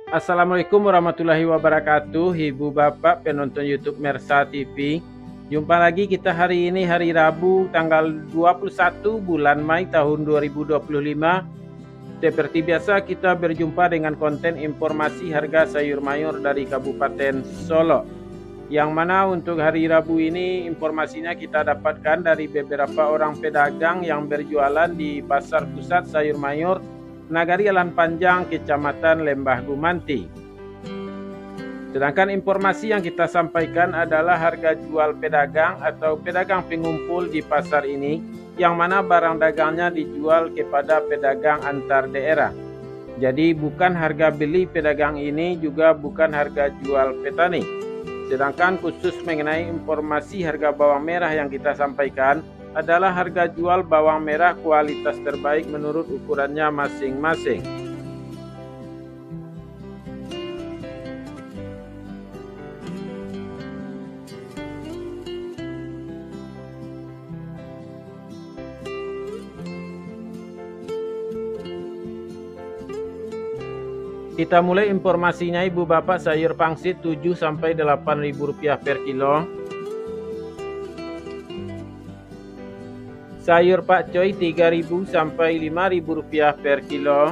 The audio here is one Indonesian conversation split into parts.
Assalamualaikum warahmatullahi wabarakatuh, Ibu Bapak penonton YouTube Mersa TV. Jumpa lagi kita hari ini, hari Rabu tanggal 21 bulan Mei tahun 2025. Seperti biasa kita berjumpa dengan konten informasi harga sayur mayur dari Kabupaten Solo. Yang mana untuk hari Rabu ini informasinya kita dapatkan dari beberapa orang pedagang yang berjualan di Pasar Pusat Sayur Mayur Nagari Alan Panjang, Kecamatan Lembah Gumanti. Sedangkan informasi yang kita sampaikan adalah harga jual pedagang atau pedagang pengumpul di pasar ini, yang mana barang dagangnya dijual kepada pedagang antar daerah. Jadi bukan harga beli pedagang ini, juga bukan harga jual petani. Sedangkan khusus mengenai informasi harga bawang merah yang kita sampaikan adalah harga jual bawang merah kualitas terbaik menurut ukurannya masing-masing. Kita mulai informasinya, Ibu Bapak. Sayur pangsit 7 sampai 8.000 rupiah per kilo. Sayur pakcoy 3.000 sampai 5.000 rupiah per kilo.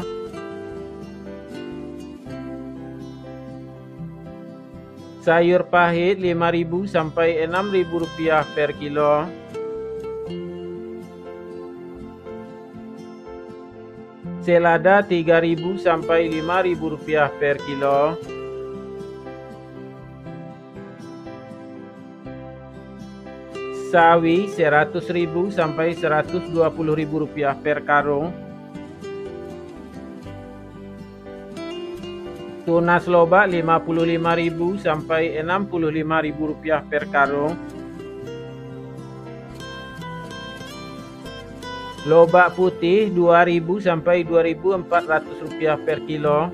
Sayur pahit 5.000 sampai 6.000 rupiah per kilo. Selada 3.000 sampai 5.000 rupiah per kilo. Sawi 100.000 sampai 120.000 rupiah per karung. Tunas lobak 55.000 sampai 65.000 rupiah per karung. Lobak putih 2.000 sampai 2.400 rupiah per kilo.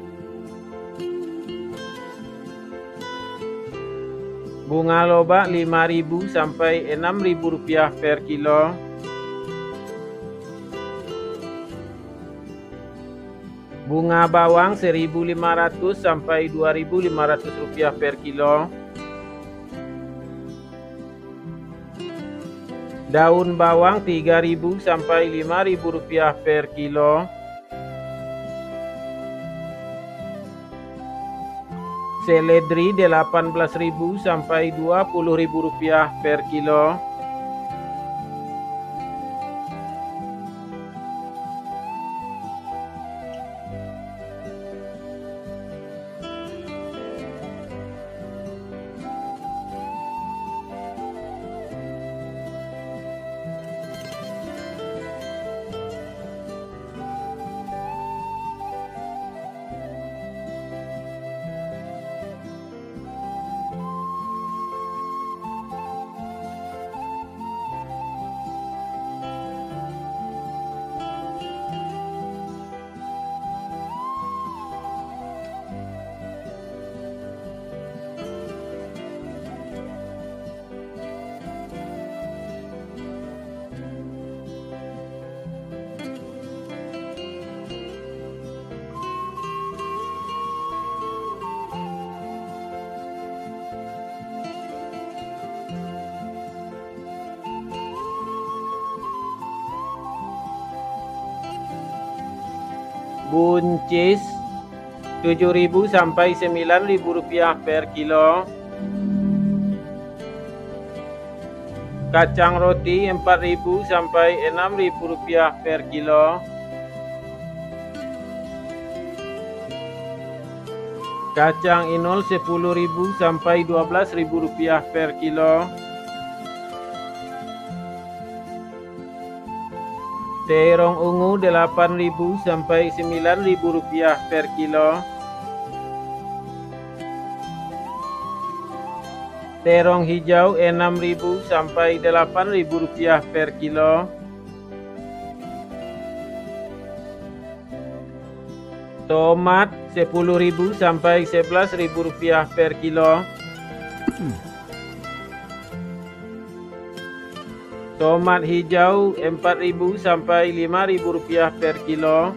Bunga lobak 5.000 sampai 6.000 rupiah per kilo. Bunga bawang 1.500 sampai 2.500 rupiah per kilo. Daun bawang 3.000 sampai 5.000 rupiah per kilo. Seledri 18.000 sampai 20.000 rupiah per kilo. Buncis 7.000 sampai 9.000 rupiah per kilo. Kacang roti 4.000 sampai 6.000 rupiah per kilo. Kacang inul 10.000 sampai 12.000 rupiah per kilo. Terong ungu 8.000 sampai 9.000 rupiah per kilo. Terong hijau 6.000 sampai 8.000 rupiah per kilo. Tomat 10.000 sampai 11.000 rupiah per kilo. Tomat hijau 4.000 sampai 5.000 rupiah per kilo.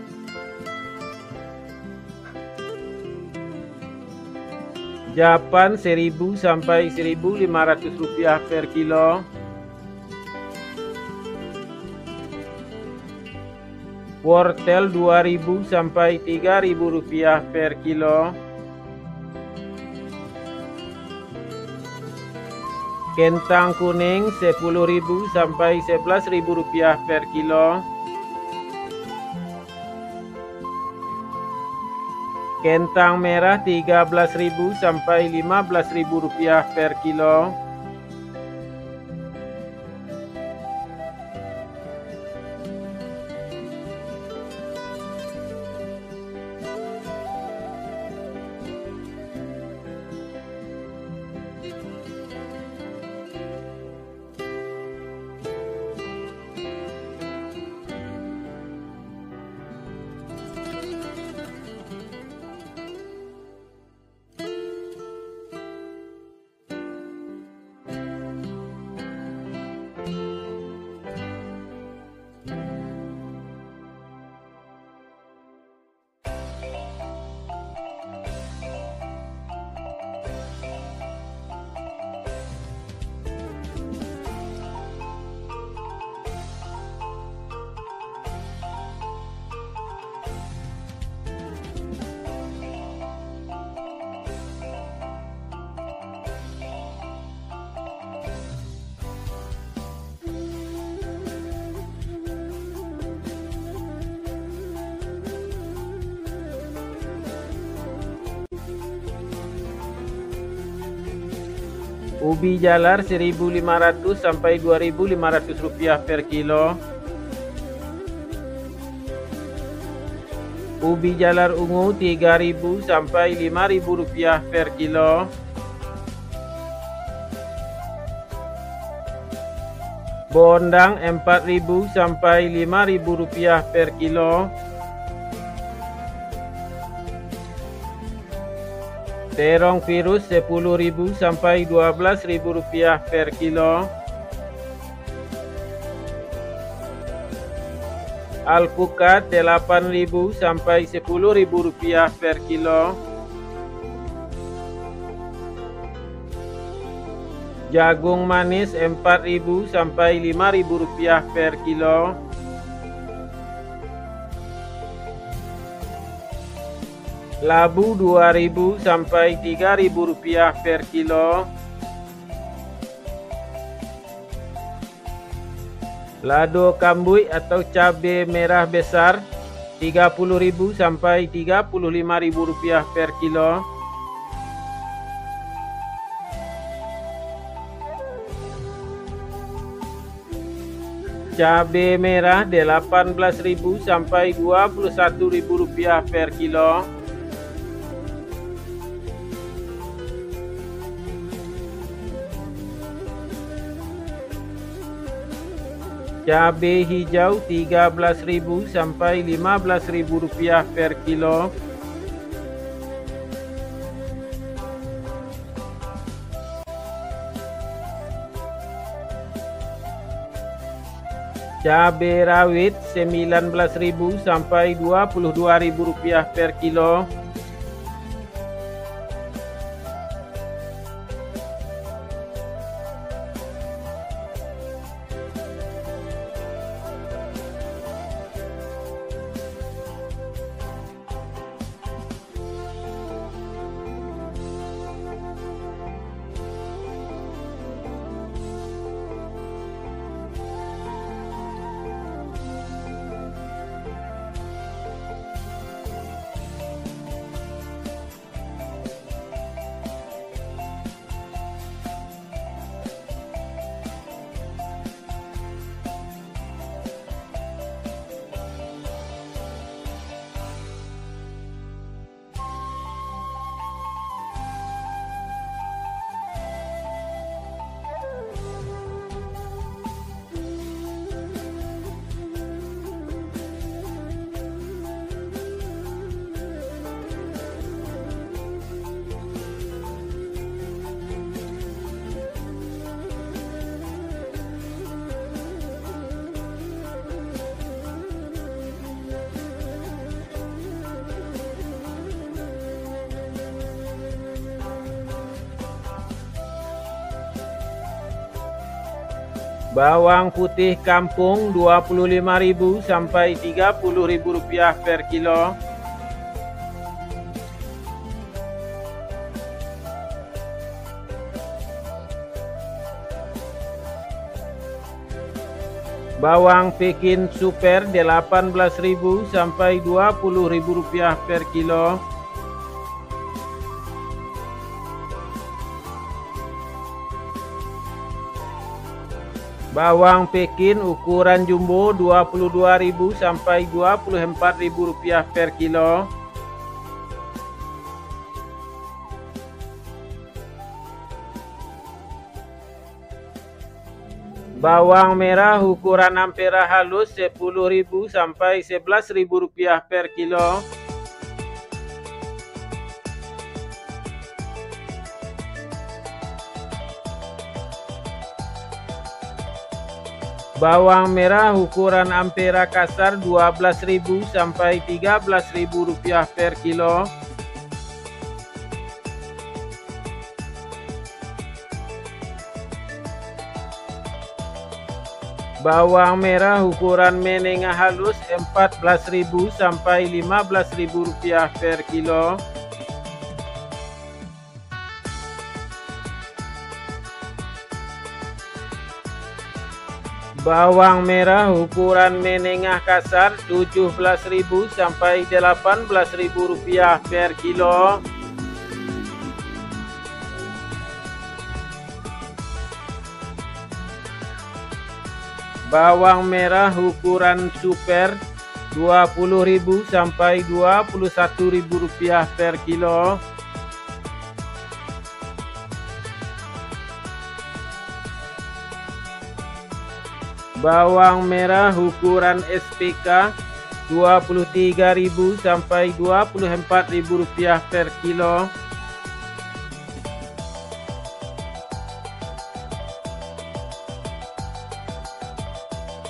Japan 1000 sampai 1500 rupiah per kilo. Wortel 2000 sampai 3000 rupiah per kilo. Kentang kuning 10.000 sampai 11.000 rupiah per kilo. Kentang merah 13.000 sampai 15.000 rupiah per kilo. Ubi jalar 1.500 sampai 2.500 rupiah per kilo. Ubi jalar ungu 3.000 sampai 5.000 rupiah per kilo. Bondang 4.000 sampai 5.000 rupiah per kilo. Terong virus 10.000 sampai 12.000 rupiah per kilo. Alpukat 8.000 sampai 10.000 rupiah per kilo. Jagung manis 4.000 sampai 5.000 rupiah per kilo. Labu 2.000 sampai 3.000 rupiah per kilo. Lado kambuy atau cabai merah besar 30.000 sampai 35.000 rupiah per kilo. Cabai merah 18.000 sampai 21.000 rupiah per kilo. Cabai hijau 13.000 sampai 15.000 rupiah per kilo. Cabai rawit 19.000 sampai 22.000 rupiah per kilo. Bawang putih kampung Rp25.000 sampai Rp30.000 per kilo. Bawang Pekin super Rp18.000 sampai Rp20.000 per kilo. Bawang Pekin ukuran jumbo Rp22.000 sampai Rp24.000 per kilo. Bawang merah ukuran ampera halus Rp10.000 sampai Rp11.000 per kilo. Bawang merah ukuran ampera kasar Rp12.000 sampai Rp13.000 per kilo. Bawang merah ukuran menengah halus Rp14.000 sampai Rp15.000 per kilo. Bawang merah ukuran menengah kasar Rp17.000 sampai Rp18.000 per kilo. Bawang merah ukuran super Rp20.000 sampai Rp21.000 per kilo. Bawang merah ukuran SPK Rp23.000 sampai Rp24.000 per kilo.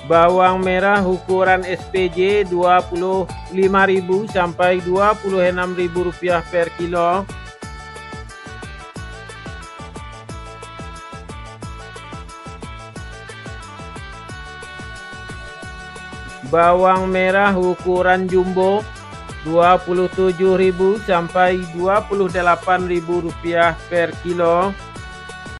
Bawang merah ukuran SPJ Rp25.000 sampai Rp26.000 per kilo. Bawang merah ukuran jumbo Rp27.000 sampai Rp28.000 per kilo.